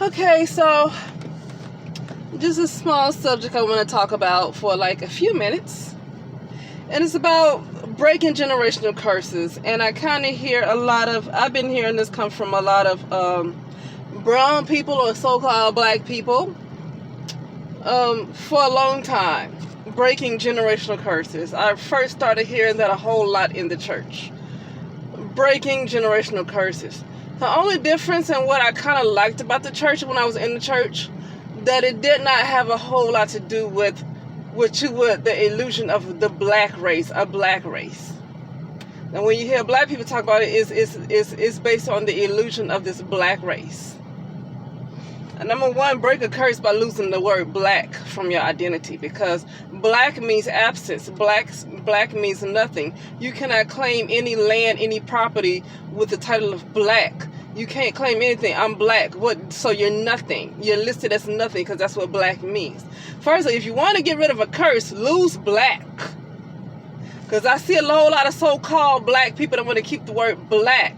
Okay, so just a small subject I want to talk about for like a few minutes. And it's about breaking generational curses. And I kind of hear I've been hearing this come from a lot of brown people or so-called black people for a long time. Breaking generational curses. I first started hearing that a whole lot in the church. Breaking generational curses. The only difference in what I kind of liked about the church when I was in the church, that it did not have a whole lot to do with the illusion of the black race, a black race. And when you hear black people talk about it, it's based on the illusion of this black race. And number one, break a curse by losing the word black from your identity, because black means absence. Black means nothing. You cannot claim any land, any property with the title of black. You can't claim anything. I'm black. What? So you're nothing. You're listed as nothing, because that's what black means. Firstly, if you want to get rid of a curse, lose black. Because I see a whole lot of so-called black people that want to keep the word black.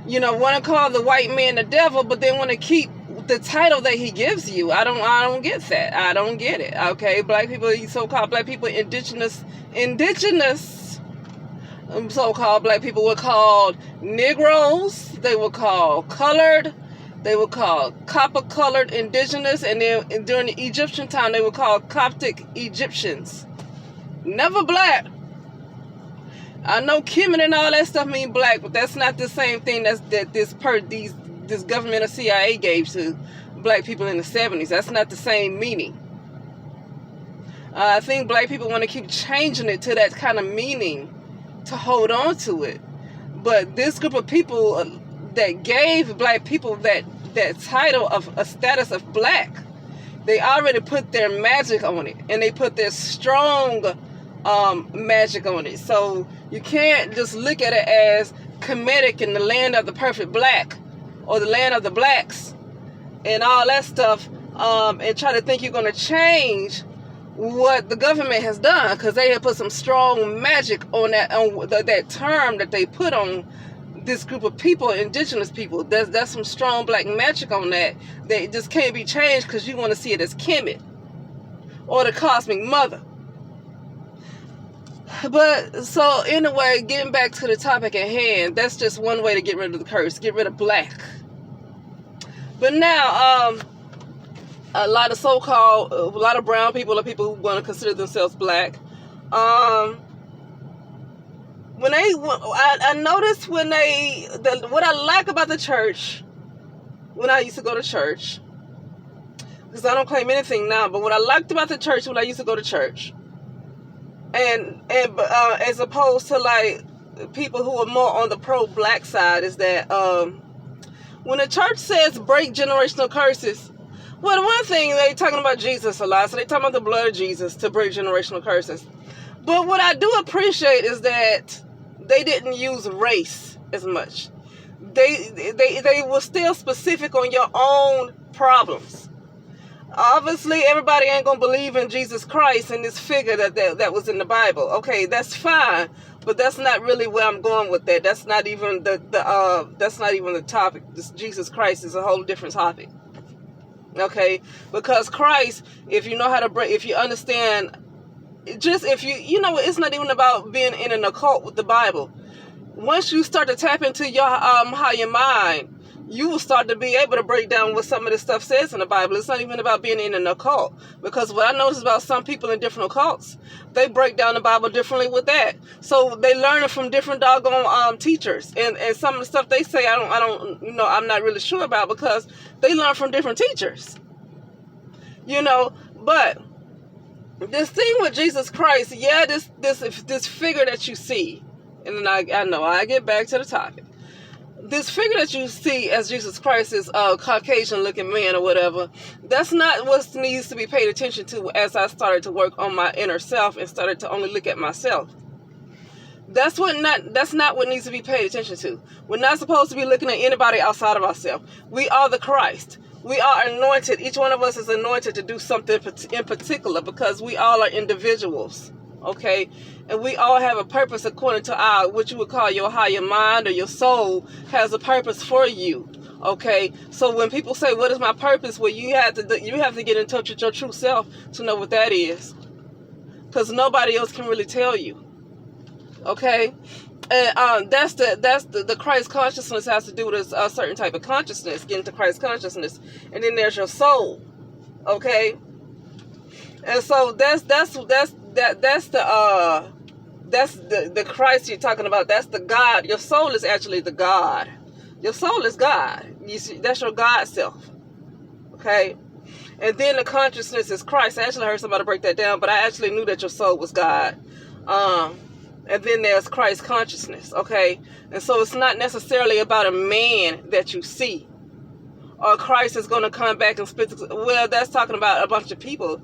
You know, want to call the white man the devil, but they want to keep the title that he gives you. I don't get that. I don't get it. Okay, black people, so-called black people, indigenous so-called black people were called Negroes. They were called colored. They were called copper-colored indigenous, and then during the Egyptian time, they were called Coptic Egyptians. Never black. I know Kemet and all that stuff mean black, but that's not the same thing that this government of CIA gave to black people in the 70s. That's not the same meaning. I think black people want to keep changing it to that kind of meaning to hold on to it. But this group of people that gave black people that title of a status of black, they already put their magic on it, and they put their strong magic on it. So you can't just look at it as Kemetic in the land of the perfect black, or the land of the blacks, and all that stuff, and try to think you're going to change what the government has done, because they have put some strong magic on that term that they put on this group of people, indigenous people. That's some strong black magic on that just can't be changed, because you want to see it as Kemet or the cosmic mother. But so anyway, getting back to the topic at hand, that's just one way to get rid of the curse. Get rid of black. But now, a lot of brown people are people who want to consider themselves black. I noticed what I like about the church, when I used to go to church, because I don't claim anything now, but what I liked about the church when I used to go to church, and as opposed to like people who are more on the pro-black side, is that when the church says break generational curses, well, the one thing, they talking about Jesus a lot, so they talking about the blood of Jesus to break generational curses. But what I do appreciate is that they didn't use race as much. They were still specific on your own problems. Obviously, everybody ain't gonna believe in Jesus Christ and this figure that was in the Bible. Okay, that's fine, but that's not really where I'm going with that. That's not even that's not even the topic. This Jesus Christ is a whole different topic. Okay, because Christ, if you know how to break, if you understand, you know, it's not even about being in an occult with the Bible. Once you start to tap into your higher mind, you will start to be able to break down what some of this stuff says in the Bible. It's not even about being in an occult, because what I notice about some people in different occults, they break down the Bible differently with that. So they learn it from different doggone teachers, and some of the stuff they say I'm not really sure about, because they learn from different teachers. You know, but this thing with Jesus Christ, yeah, this figure that you see, and then I know I get back to the topic. This figure that you see as Jesus Christ is a Caucasian-looking man or whatever. That's not what needs to be paid attention to as I started to work on my inner self and started to only look at myself. That's not what needs to be paid attention to. We're not supposed to be looking at anybody outside of ourselves. We are the Christ. We are anointed. Each one of us is anointed to do something in particular, because we all are individuals. Okay, and we all have a purpose according to what you would call your higher mind, or your soul has a purpose for you. Okay, so when people say, "What is my purpose?" Well, you have to get in touch with your true self to know what that is, because nobody else can really tell you. Okay, and that's the Christ consciousness has to do with a certain type of consciousness, getting to Christ consciousness, and then there's your soul. Okay, and so that's the Christ you're talking about. That's the God. Your soul is actually the God. Your soul is God. You see, that's your God self. Okay? And then the consciousness is Christ. I actually heard somebody break that down, but I actually knew that your soul was God. And then there's Christ consciousness. Okay? And so it's not necessarily about a man that you see. Or Christ is going to come back and split. Well, that's talking about a bunch of people.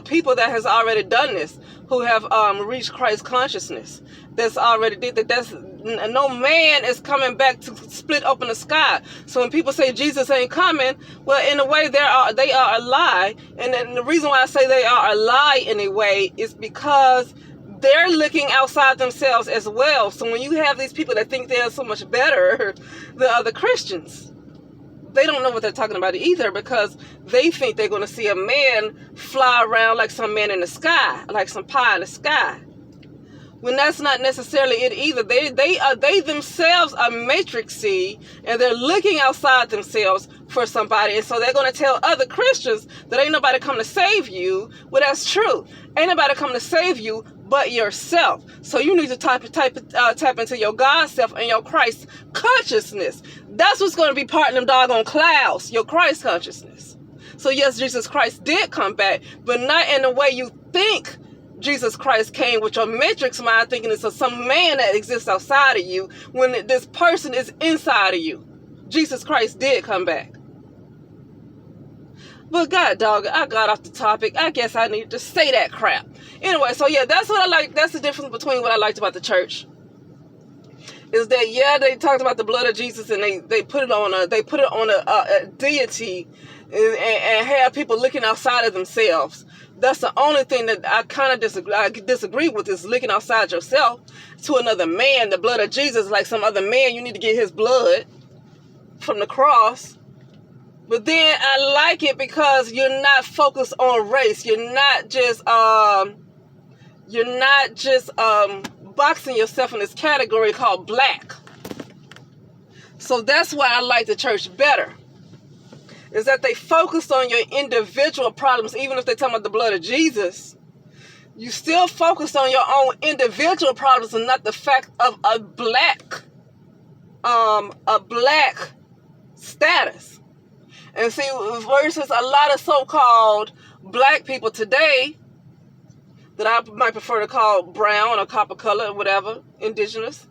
People that has already done this, who have reached Christ consciousness. That's already did that. That's no man is coming back to split open the sky. So when people say Jesus ain't coming, well, in a way they are a lie. And then the reason why I say they are a lie in a way is because they're looking outside themselves as well. So when you have these people that think they're so much better than other Christians, they don't know what they're talking about either, because they think they're going to see a man fly around like some man in the sky, like some pie in the sky. When that's not necessarily it either. They themselves are matrixy, and they're looking outside themselves for somebody, and so they're going to tell other Christians that ain't nobody come to save you. Well, that's true. Ain't nobody come to save you but yourself. So you need to tap into your God self and your Christ consciousness. That's what's going to be part of them doggone clouds, your Christ consciousness. So yes, Jesus Christ did come back, but not in the way you think Jesus Christ came, with your matrix mind thinking it's some man that exists outside of you, when this person is inside of you. Jesus Christ did come back. But God dog, I got off the topic. I guess I need to say that crap. Anyway, so yeah, that's what I like. That's the difference between what I liked about the church. Is that, yeah, they talked about the blood of Jesus, and they put it on a deity, and have people looking outside of themselves. That's the only thing that I kind of disagree with, is looking outside yourself to another man. The blood of Jesus, like some other man, you need to get his blood from the cross. But then I like it because you're not focused on race. You're not just boxing yourself in this category called black. So that's why I like the church better, is that they focused on your individual problems. Even if they're talking about the blood of Jesus, you still focus on your own individual problems, and not the fact of a black status. And see, versus a lot of so-called black people today, that I might prefer to call brown or copper color or whatever, indigenous,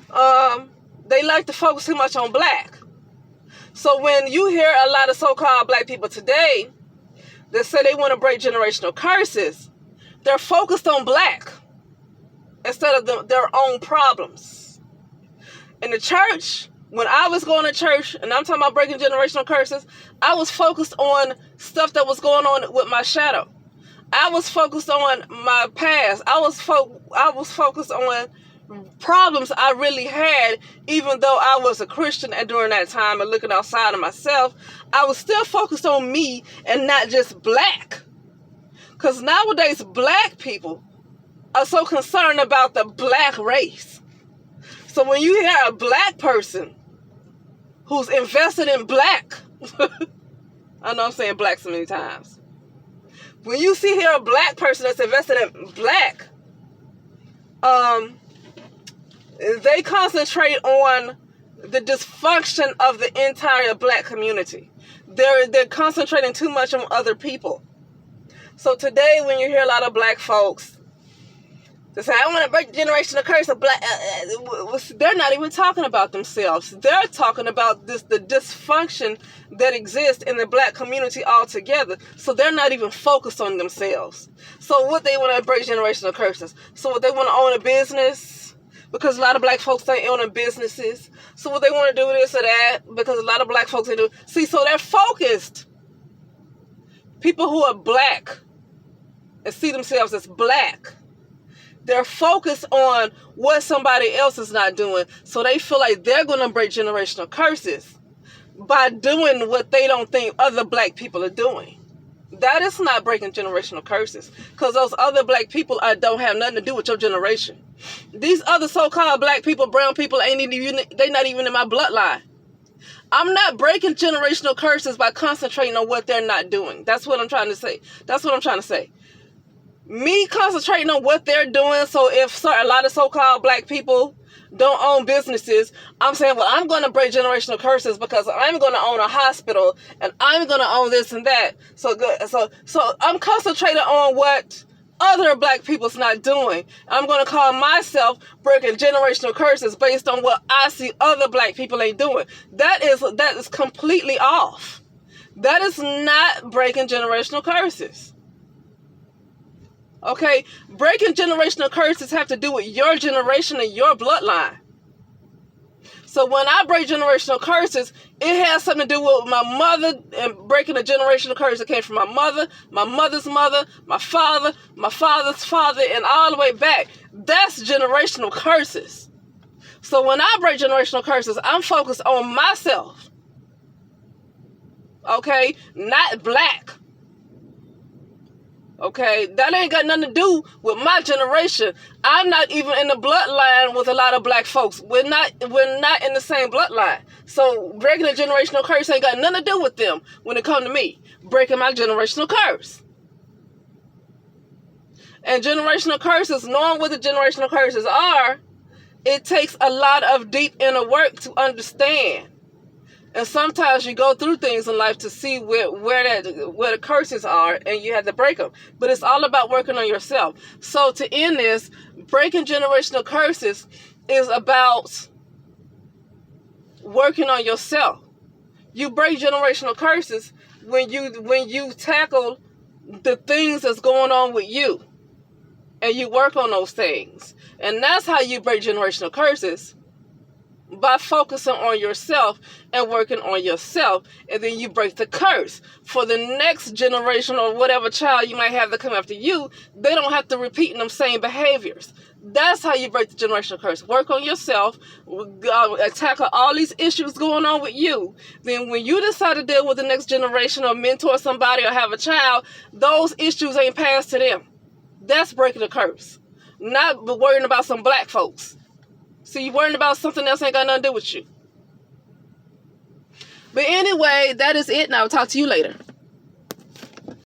they like to focus too much on black. So when you hear a lot of so-called black people today that say they want to break generational curses, they're focused on black instead of their own problems. In the church, when I was going to church, and I'm talking about breaking generational curses, I was focused on stuff that was going on with my shadow. I was focused on my past. I was focused on problems I really had, even though I was a Christian and during that time and looking outside of myself, I was still focused on me and not just black. Because nowadays, black people are so concerned about the black race. So when you hear a black person who's invested in black, I know I'm saying black so many times. When you hear a black person that's invested in black, they concentrate on the dysfunction of the entire black community. They're concentrating too much on other people. So today, when you hear a lot of black folks that say, I want to break the generational curse of black, they're not even talking about themselves. They're talking about the dysfunction that exists in the black community altogether. So they're not even focused on themselves. So what they want to break generational curses. So what they want to own a business, because a lot of black folks ain't owning businesses. So what they want to do this or that, because a lot of black folks ain't do. See, so they're focused. People who are black and see themselves as black, they're focused on what somebody else is not doing. So they feel like they're going to break generational curses. by doing what they don't think other black people are doing. That is not breaking generational curses, because those other black people don't have nothing to do with your generation. These other so-called black people, brown people, they not even in my bloodline. I'm not breaking generational curses by concentrating on what they're not doing. That's what I'm trying to say. Me concentrating on what they're doing, so if a lot of so-called black people don't own businesses, I'm saying, well, I'm going to break generational curses because I'm going to own a hospital and I'm going to own this and that. So I'm concentrating on what other black people's not doing. I'm going to call myself breaking generational curses based on what I see other black people ain't doing. That is completely off. That is not breaking generational curses. Okay, breaking generational curses have to do with your generation and your bloodline. So when I break generational curses, it has something to do with my mother and breaking a generational curse that came from my mother, my mother's mother, my father, my father's father, and all the way back. That's generational curses. So when I break generational curses, I'm focused on myself. Okay, not black. Okay, that ain't got nothing to do with my generation. I'm not even in the bloodline with a lot of black folks. We're not in the same bloodline. So breaking a generational curse ain't got nothing to do with them when it comes to me breaking my generational curse. And generational curses, knowing what the generational curses are, it takes a lot of deep inner work to understand. And sometimes you go through things in life to see where the curses are, and you have to break them. But it's all about working on yourself. So to end this, breaking generational curses is about working on yourself. You break generational curses when you tackle the things that's going on with you, and you work on those things. And that's how you break generational curses. By focusing on yourself and working on yourself, and then you break the curse. For the next generation or whatever child you might have that come after you, they don't have to repeat them same behaviors. That's how you break the generational curse. Work on yourself, tackle all these issues going on with you. Then when you decide to deal with the next generation or mentor somebody or have a child, those issues ain't passed to them. That's breaking the curse. Not worrying about some black folks. So you're worrying about something else ain't got nothing to do with you. But anyway, that is it. And I'll talk to you later.